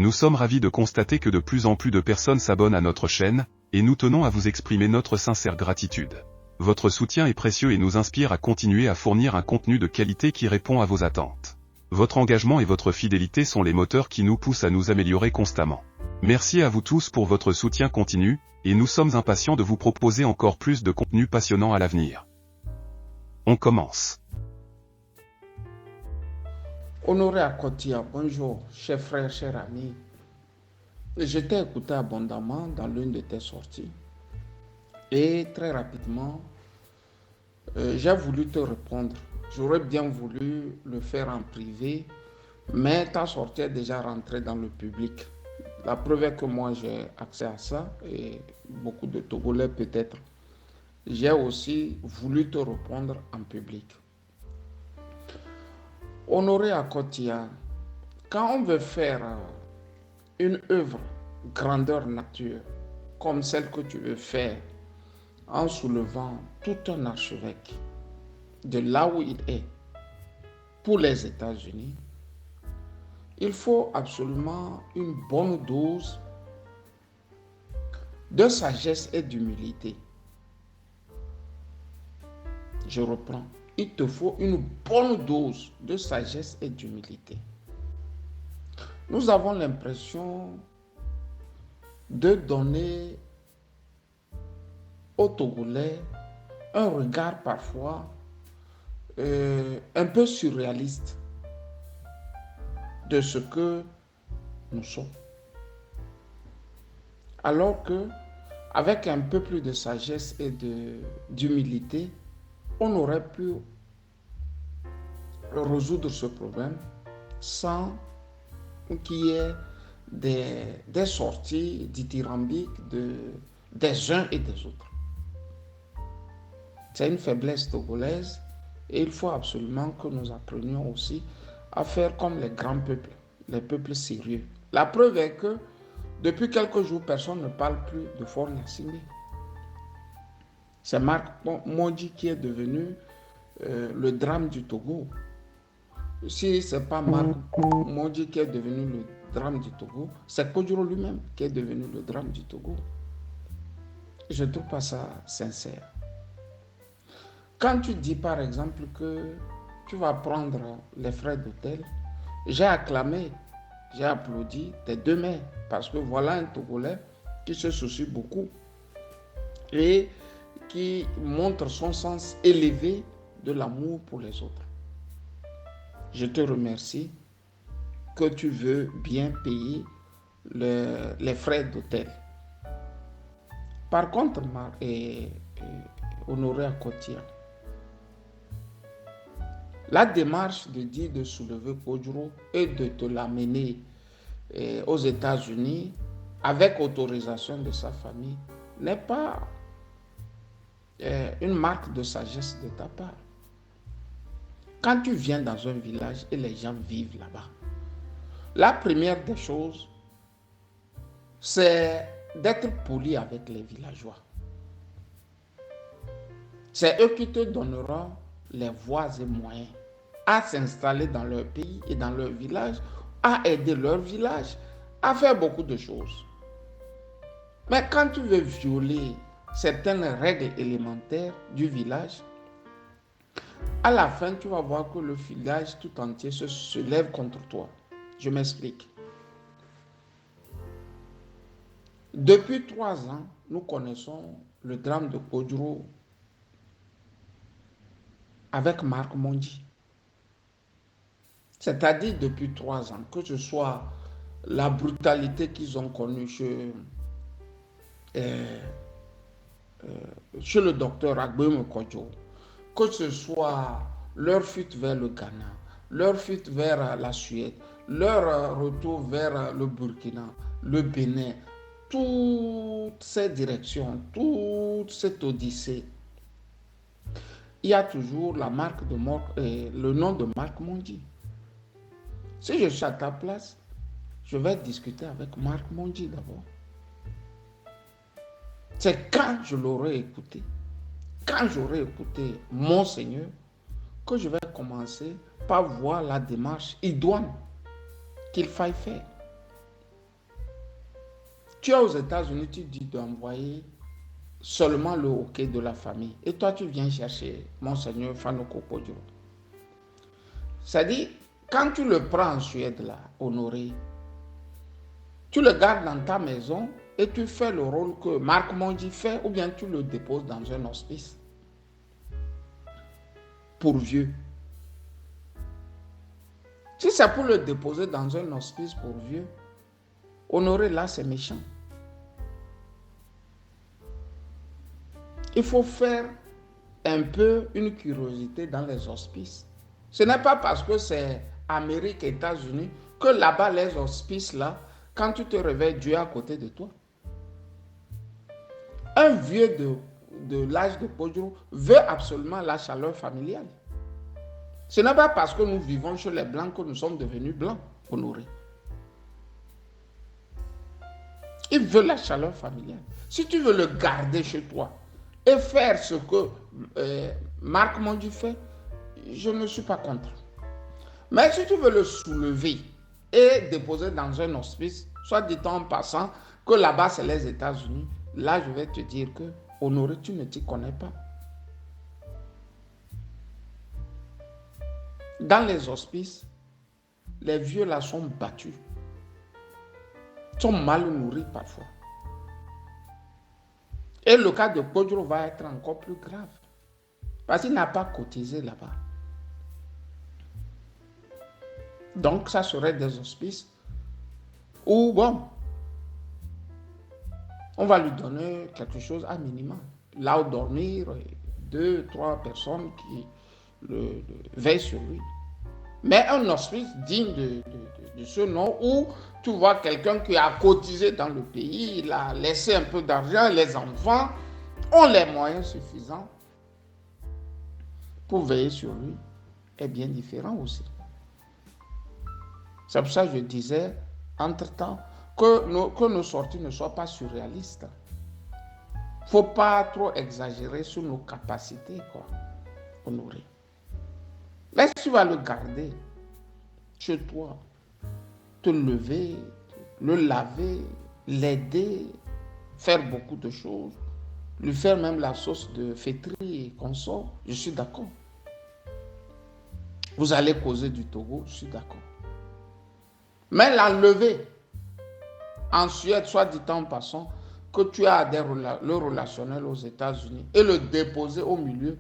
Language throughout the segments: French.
Nous sommes ravis de constater que de plus en plus de personnes s'abonnent à notre chaîne, et nous tenons à vous exprimer notre sincère gratitude. Votre soutien est précieux et nous inspire à continuer à fournir un contenu de qualité qui répond à vos attentes. Votre engagement et votre fidélité sont les moteurs qui nous poussent à nous améliorer constamment. Merci à vous tous pour votre soutien continu, et nous sommes impatients de vous proposer encore plus de contenu passionnant à l'avenir. On commence. Honoré Akotia, bonjour, chers frères, chers amis. Je t'ai écouté abondamment dans l'une de tes sorties. Et très rapidement, j'ai voulu te répondre. J'aurais bien voulu le faire en privé, mais ta sortie est déjà rentrée dans le public. La preuve est que moi j'ai accès à ça, et beaucoup de Togolais peut-être. J'ai aussi voulu te répondre en public. Honoré Akotia, quand on veut faire une œuvre grandeur nature, comme celle que tu veux faire, en soulevant tout un archevêque de là où il est, pour les États-Unis, il faut absolument une bonne dose de sagesse et d'humilité. Je reprends. Il te faut une bonne dose de sagesse et d'humilité. Nous avons l'impression de donner aux Togolais un regard parfois un peu surréaliste de ce que nous sommes. Alors que, avec un peu plus de sagesse et d'humilité, on aurait pu résoudre ce problème sans qu'il y ait des sorties dithyrambiques des uns et des autres. C'est une faiblesse togolaise et il faut absolument que nous apprenions aussi à faire comme les grands peuples, les peuples sérieux. La preuve est que depuis quelques jours, personne ne parle plus de Faure Gnassingbé. C'est Marc Mondji qui est devenu le drame du Togo. Si ce n'est pas Marc Mondji qui est devenu le drame du Togo, c'est Kodjoro lui-même qui est devenu le drame du Togo. Je ne trouve pas ça sincère. Quand tu dis par exemple que tu vas prendre les frais d'hôtel, j'ai acclamé, j'ai applaudi tes deux mains parce que voilà un Togolais qui se soucie beaucoup et qui montre son sens élevé de l'amour pour les autres. Je te remercie que tu veux bien payer les frais d'hôtel. Par contre, Honoré Akotia, la démarche de dire de soulever Kodjoro et de te l'amener aux États-Unis avec autorisation de sa famille n'est pas une marque de sagesse de ta part. Quand tu viens dans un village et les gens vivent là-bas, la première des choses, c'est d'être poli avec les villageois. C'est eux qui te donneront les voies et moyens à s'installer dans leur pays et dans leur village, à aider leur village, à faire beaucoup de choses. Mais quand tu veux violer certaines règles élémentaires du village, à la fin, tu vas voir que le village tout entier se lève contre toi. Je m'explique. Depuis 3 ans, nous connaissons le drame de Kodjoro avec Marc Mondji. C'est-à-dire depuis 3 ans, que ce soit la brutalité qu'ils ont connue chez le docteur Agbeum Kodjo, que ce soit leur fuite vers le Ghana, leur fuite vers la Suède, leur retour vers le Burkina, le Bénin, toutes ces directions, toute cette odyssée, il y a toujours la marque de le nom de Marc Mondji. Si je suis à ta place, je vais discuter avec Marc Mondji d'abord. C'est quand je l'aurai écouté, quand j'aurai écouté mon Seigneur, que je vais commencer par voir la démarche idoine qu'il faille faire. Tu es aux États-Unis, tu dis d'envoyer seulement le hockey de la famille. Et toi, tu viens chercher Monseigneur Fanoko Podjo. C'est-à-dire, quand tu le prends en Suède, là, Honoré, tu le gardes dans ta maison et tu fais le rôle que Marc Mondi fait, ou bien tu le déposes dans un hospice pour vieux. Si c'est pour le déposer dans un hospice pour vieux, Honoré, là, c'est méchant. Il faut faire un peu une curiosité dans les hospices. Ce n'est pas parce que c'est Amérique et États-Unis que là-bas, les hospices, là, quand tu te réveilles, Dieu est à côté de toi. Un vieux de l'âge de Podjo veut absolument la chaleur familiale. Ce n'est pas parce que nous vivons chez les Blancs que nous sommes devenus blancs, Honoré. Il veut la chaleur familiale. Si tu veux le garder chez toi et faire ce que Marc Mondi fait, je ne suis pas contre. Mais si tu veux le soulever et déposer dans un hospice, soit dit en passant que là-bas c'est les États-Unis, là je vais te dire que Honoré, tu ne t'y connais pas. Dans les hospices, les vieux là sont battus, sont mal nourris parfois. Et le cas de Podjo va être encore plus grave, parce qu'il n'a pas cotisé là-bas. Donc, ça serait des hospices où, bon, on va lui donner quelque chose à minima. Là où dormir, 2, 3 personnes qui veillent sur lui. Mais un hospice digne de ce nom où tu vois quelqu'un qui a cotisé dans le pays, il a laissé un peu d'argent, les enfants ont les moyens suffisants pour veiller sur lui, est bien différent aussi. C'est pour ça que je disais, entre-temps, que nos sorties ne soient pas surréalistes. Il ne faut pas trop exagérer sur nos capacités, quoi, Honoré. Mais si tu vas le garder chez toi, te lever, le laver, l'aider, faire beaucoup de choses, lui faire même la sauce de fétri et consort, je suis d'accord. Vous allez causer du Togo, je suis d'accord. Mais l'enlever en Suède, soit dit en passant, que tu as le relationnel aux États-Unis et le déposer au milieu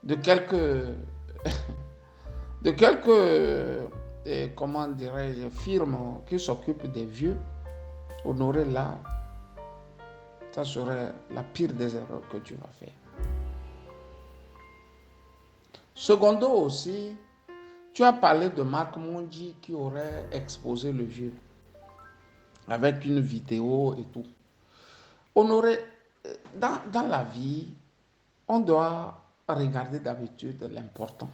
de quelques comment dirais-je, firmes qui s'occupent des vieux, Honoré là, ça serait la pire des erreurs que tu vas faire. Secondo aussi, tu as parlé de Marc Mondi qui aurait exposé le vieux avec une vidéo et tout. Honoré, dans la vie, on doit regarder d'habitude l'important.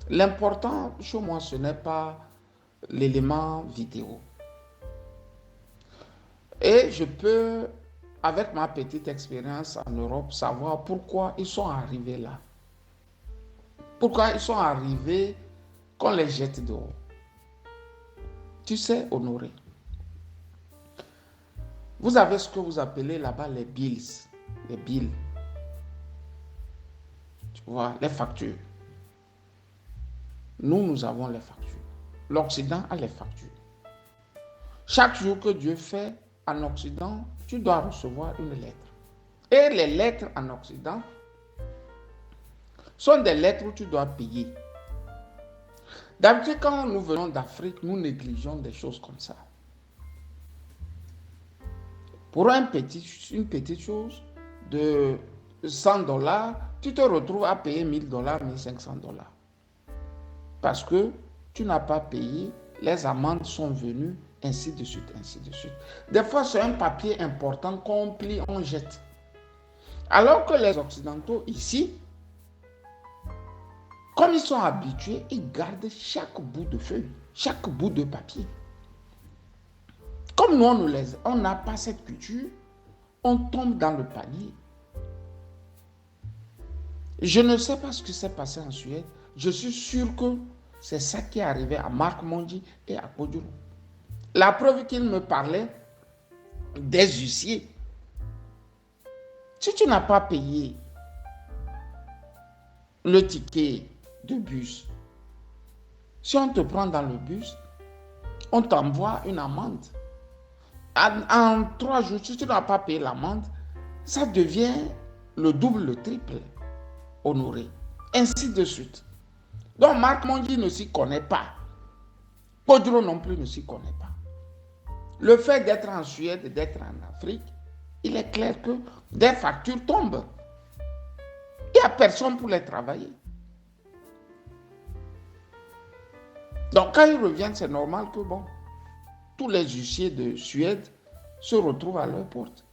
L'important, chez moi, ce n'est pas l'élément vidéo. Et je peux, avec ma petite expérience en Europe, savoir pourquoi ils sont arrivés là. Pourquoi ils sont arrivés qu'on les jette dehors. Tu sais, Honoré, vous avez ce que vous appelez là-bas les bills. Les bills. Tu vois, les factures. Nous avons les factures. L'Occident a les factures. Chaque jour que Dieu fait en Occident, tu dois recevoir une lettre. Et les lettres en Occident sont des lettres où tu dois payer. D'habitude, quand nous venons d'Afrique, nous négligeons des choses comme ça. Pour une petite chose de $100, tu te retrouves à payer $1000, $1500. Parce que tu n'as pas payé, les amendes sont venues, ainsi de suite, ainsi de suite. Des fois, c'est un papier important qu'on plie, on jette. Alors que les Occidentaux, ici, comme ils sont habitués, ils gardent chaque bout de feuille, chaque bout de papier. Comme nous, on n'a pas cette culture, on tombe dans le panier. Je ne sais pas ce qui s'est passé en Suède. Je suis sûr que c'est ça qui est arrivé à Marc Mondi et à Podjo. La preuve qu'il me parlait des huissiers. Si tu n'as pas payé le ticket de bus, si on te prend dans le bus, on t'envoie une amende. En 3 jours, si tu n'as pas payé l'amende, ça devient le double, le triple, honoré. Ainsi de suite. Donc Marc Mondi ne s'y connaît pas. Podro non plus ne s'y connaît pas. Le fait d'être en Suède, d'être en Afrique, il est clair que des factures tombent. Il n'y a personne pour les travailler. Donc quand ils reviennent, c'est normal que bon, tous les huissiers de Suède se retrouvent à leur porte.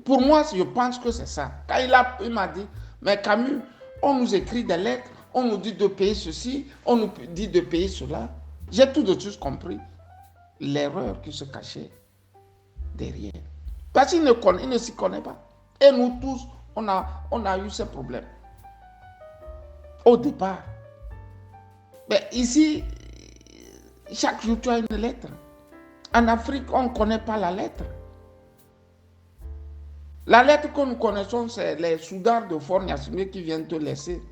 Pour moi, je pense que c'est ça. Quand il m'a dit, mais Camus, on nous écrit des lettres, on nous dit de payer ceci, on nous dit de payer cela. J'ai tout de suite compris l'erreur qui se cachait derrière. Parce qu'il ne s'y connaît pas. Et nous tous, on a eu ces problèmes. Au départ. Mais ici, chaque jour, tu as une lettre. En Afrique, on ne connaît pas la lettre. La lettre que nous connaissons, c'est les soudards de Fort Gnassingbé qui viennent te laisser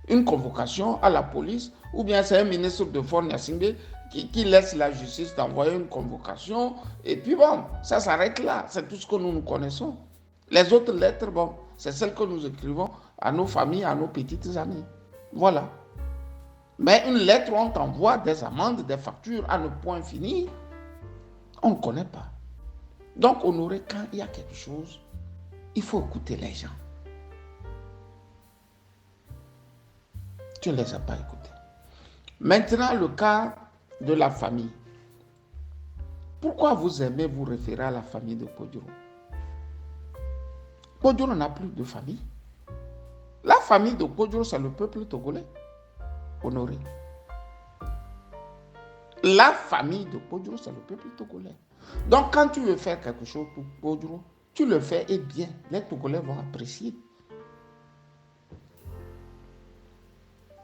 une convocation à la police, ou bien c'est un ministre de Fort Gnassingbé qui laisse la justice d'envoyer une convocation, et puis bon, ça s'arrête là. C'est tout ce que nous connaissons. Les autres lettres, bon, c'est celles que nous écrivons à nos familles, à nos petites amies. Voilà. Mais une lettre où on t'envoie des amendes, des factures à ne point finir, on ne connaît pas. Donc, honorer, quand il y a quelque chose, il faut écouter les gens. Tu ne les as pas écoutés. Maintenant, le cas de la famille. Pourquoi vous aimez vous référer à la famille de Podro? Podro n'a plus de famille. La famille de Podro, c'est le peuple togolais. Honoré. La famille de Podro, c'est le peuple togolais. Donc, quand tu veux faire quelque chose pour Podro, tu le fais et bien. Les Togolais vont apprécier.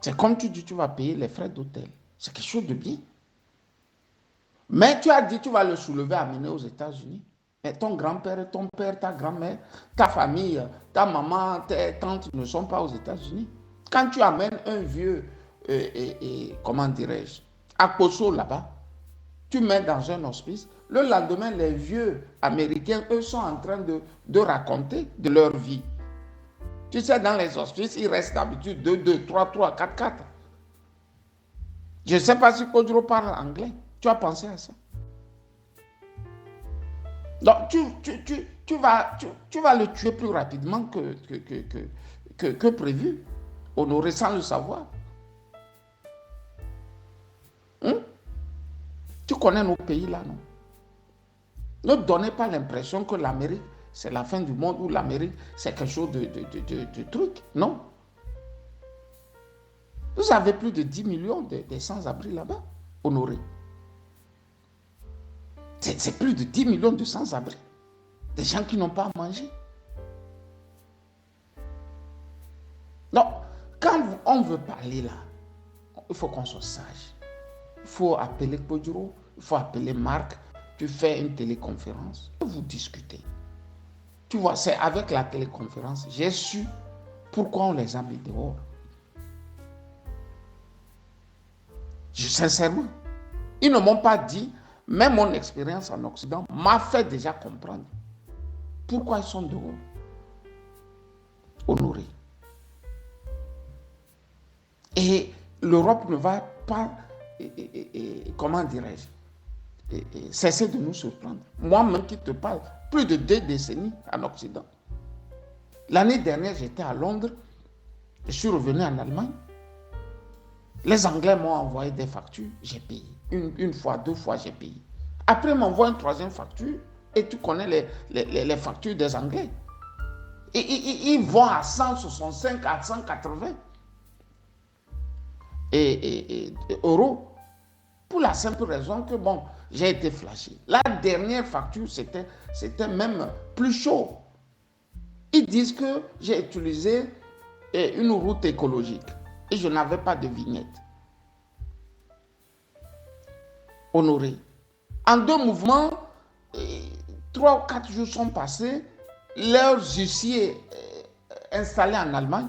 C'est comme tu dis, tu vas payer les frais d'hôtel. C'est quelque chose de bien. Mais tu as dit, tu vas le soulever, amener aux États-Unis. Mais ton grand-père, ton père, ta grand-mère, ta famille, ta maman, tes tantes ne sont pas aux États-Unis. Quand tu amènes un vieux, comment dirais-je, à Koso là-bas, tu mets dans un hospice, le lendemain, les vieux américains, eux, sont en train de raconter de leur vie. Tu sais, dans les hospices, il reste d'habitude 2, 3, 4. Je ne sais pas si Podro parle anglais. Tu as pensé à ça? Donc, tu vas le tuer plus rapidement que prévu. Honoré sans le savoir. Tu connais nos pays là, non? Ne donnez pas l'impression que l'Amérique, c'est la fin du monde, ou l'Amérique, c'est quelque chose de truc. Non. Vous avez plus de 10 millions de sans-abri là-bas, honoré. C'est plus de 10 millions de sans-abri. Des gens qui n'ont pas à manger. Donc, quand on veut parler là, il faut qu'on soit sage. Il faut appeler Podro, il faut appeler Marc. Tu fais une téléconférence, vous discutez. Tu vois, c'est avec la téléconférence, j'ai su pourquoi on les a mis dehors. Sincèrement, ils ne m'ont pas dit, mais mon expérience en Occident m'a fait déjà comprendre pourquoi ils sont dehors. Honorés. Et l'Europe ne va pas, comment dirais-je, cesser de nous surprendre. Moi-même qui te parle, plus de 2 décennies en Occident. L'année dernière, j'étais à Londres, je suis revenu en Allemagne. Les Anglais m'ont envoyé des factures, j'ai payé. Une fois, 2 fois, j'ai payé. Après, ils m'envoient une 3e facture, et tu connais les factures des Anglais. Ils vont à 165, à 180 euros. Pour la simple raison que, bon, j'ai été flashé. La dernière facture, c'était même plus chaud. Ils disent que j'ai utilisé une route écologique et je n'avais pas de vignette. honorés. En 2 mouvements, 3 ou 4 jours sont passés, leurs huissiers installés en Allemagne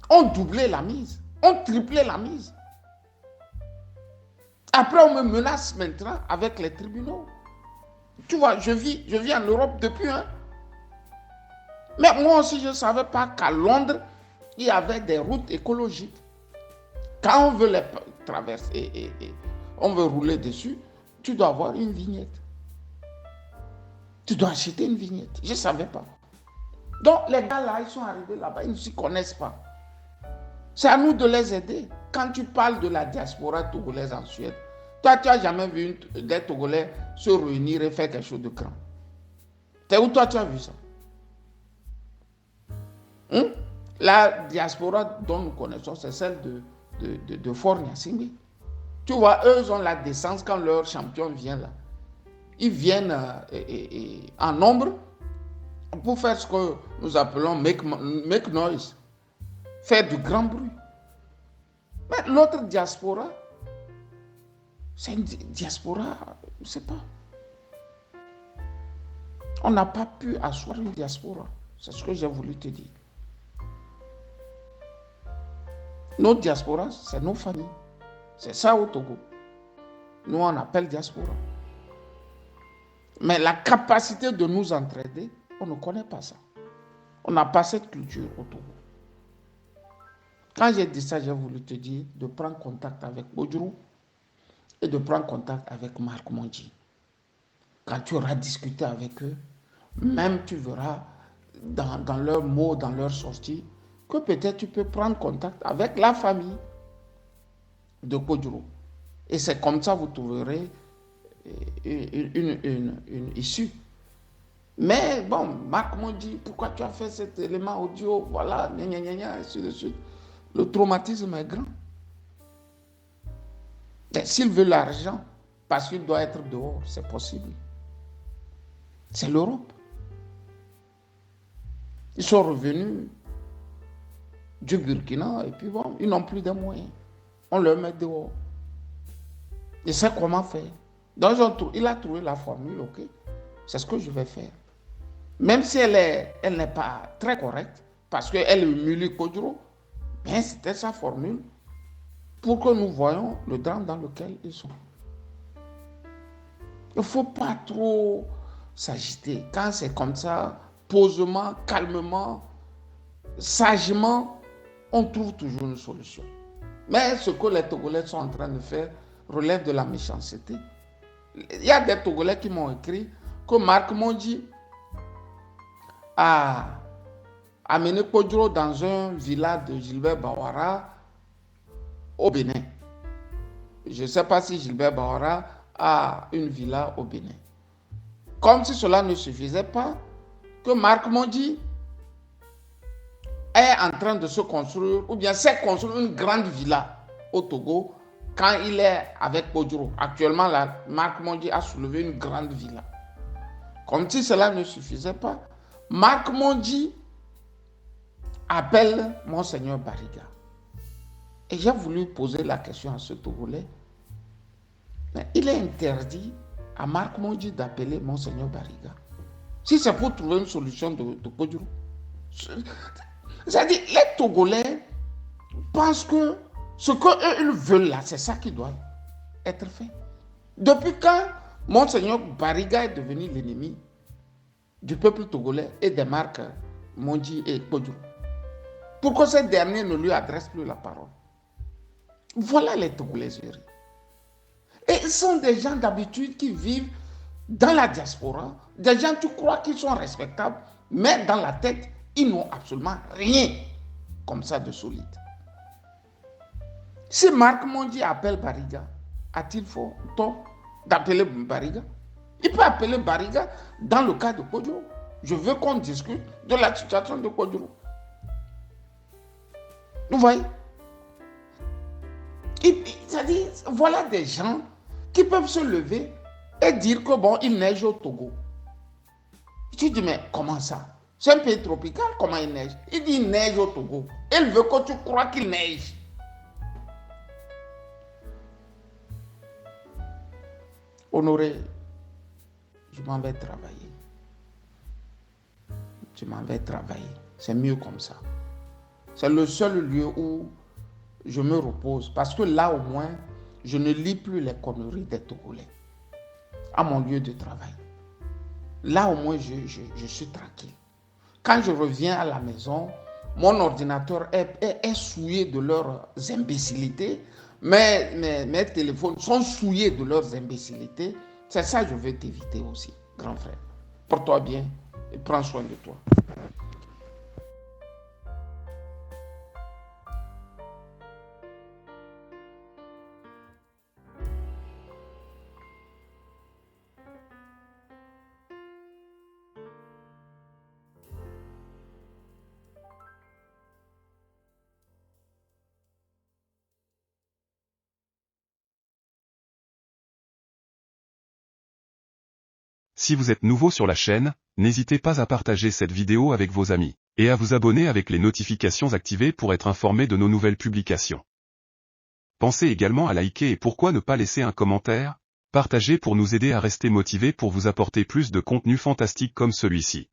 ont doublé la mise, ont triplé la mise. Après, on me menace maintenant avec les tribunaux. Tu vois, je vis en Europe depuis, hein. Mais moi aussi, je ne savais pas qu'à Londres, il y avait des routes écologiques. Quand on veut les traverser et on veut rouler dessus, tu dois avoir une vignette. Tu dois acheter une vignette. Je ne savais pas. Donc, les gars là, ils sont arrivés là-bas, ils ne s'y connaissent pas. C'est à nous de les aider. Quand tu parles de la diaspora togolaise en Suède, toi, tu n'as jamais vu des Togolais se réunir et faire quelque chose de grand. C'est où toi, tu as vu ça? La diaspora dont nous connaissons, c'est celle de Fort Gnassingbé. Tu vois, eux ont la décence quand leur champion vient là. Ils viennent en nombre pour faire ce que nous appelons make noise, faire du grand bruit. Mais l'autre diaspora, c'est une diaspora, je ne sais pas. On n'a pas pu asseoir une diaspora. C'est ce que j'ai voulu te dire. Notre diaspora, c'est nos familles. C'est ça au Togo. Nous, on appelle diaspora. Mais la capacité de nous entraider, on ne connaît pas ça. On n'a pas cette culture au Togo. Quand j'ai dit ça, j'ai voulu te dire de prendre contact avec Bodjuru et de prendre contact avec Marc Mondji. Quand tu auras discuté avec eux, même tu verras dans leurs mots, dans leurs sorties, que peut-être tu peux prendre contact avec la famille de Bodjuru. Et c'est comme ça que vous trouverez une issue. Mais bon, Marc Mondji, pourquoi tu as fait cet élément audio? Voilà, ainsi de suite. Le traumatisme est grand. S'il veut l'argent, parce qu'il doit être dehors, c'est possible. C'est l'Europe. Ils sont revenus du Burkina et puis bon, ils n'ont plus de moyens. On leur met dehors. Il sait comment faire. Donc il a trouvé la formule, ok. C'est ce que je vais faire. Même si elle n'est pas très correcte, parce qu'elle humilie Kodjro, mais c'était sa formule pour que nous voyions le drame dans lequel ils sont. Il ne faut pas trop s'agiter. Quand c'est comme ça, posément, calmement, sagement, on trouve toujours une solution. Mais ce que les Togolais sont en train de faire relève de la méchanceté. Il y a des Togolais qui m'ont écrit que Marc Mondji a amené Kodjro dans un village de Gilbert Bawara au Bénin. Je ne sais pas si Gilbert Bawara a une villa au Bénin. Comme si cela ne suffisait pas, que Marc Mondji est en train de se construire, ou bien s'est construit une grande villa au Togo quand il est avec Kodjro. Actuellement, Marc Mondji a soulevé une grande villa. Comme si cela ne suffisait pas, Marc Mondji appelle Monseigneur Bariga. Et j'ai voulu poser la question à ce Togolais. Mais il est interdit à Marc Mondji d'appeler Monseigneur Bariga. Si c'est pour trouver une solution de Kodjro. C'est-à-dire, les Togolais pensent que ce qu'eux ils veulent là, c'est ça qui doit être fait. Depuis quand Monseigneur Bariga est devenu l'ennemi du peuple togolais et des Marc Mondji et Kodjro? Pourquoi ces derniers ne lui adressent plus la parole? Voilà les Togolais heureux. Et ils sont des gens d'habitude qui vivent dans la diaspora, des gens tu crois qu'ils sont respectables, mais dans la tête, ils n'ont absolument rien comme ça de solide. Si Marc Mondji appelle Bariga, a-t-il tort d'appeler Bariga? Il peut appeler Bariga dans le cas de Kodjro. Je veux qu'on discute de la situation de Kodjro. Vous voyez? C'est-à-dire, voilà des gens qui peuvent se lever et dire que bon, il neige au Togo. Tu dis, mais comment ça? C'est un pays tropical, comment il neige? Il dit, il neige au Togo. Il veut que tu crois qu'il neige. Honoré, je m'en vais travailler. Je m'en vais travailler. C'est mieux comme ça. C'est le seul lieu où je me repose. Parce que là, au moins, je ne lis plus les conneries des Togolais à mon lieu de travail. Là, au moins, je suis tranquille. Quand je reviens à la maison, mon ordinateur est souillé de leurs imbécilités. Mes téléphones sont souillés de leurs imbécilités. C'est ça que je veux t'éviter aussi, grand frère. Porte-toi bien et prends soin de toi. Si vous êtes nouveau sur la chaîne, n'hésitez pas à partager cette vidéo avec vos amis, et à vous abonner avec les notifications activées pour être informé de nos nouvelles publications. Pensez également à liker et pourquoi ne pas laisser un commentaire, partager pour nous aider à rester motivés pour vous apporter plus de contenu fantastique comme celui-ci.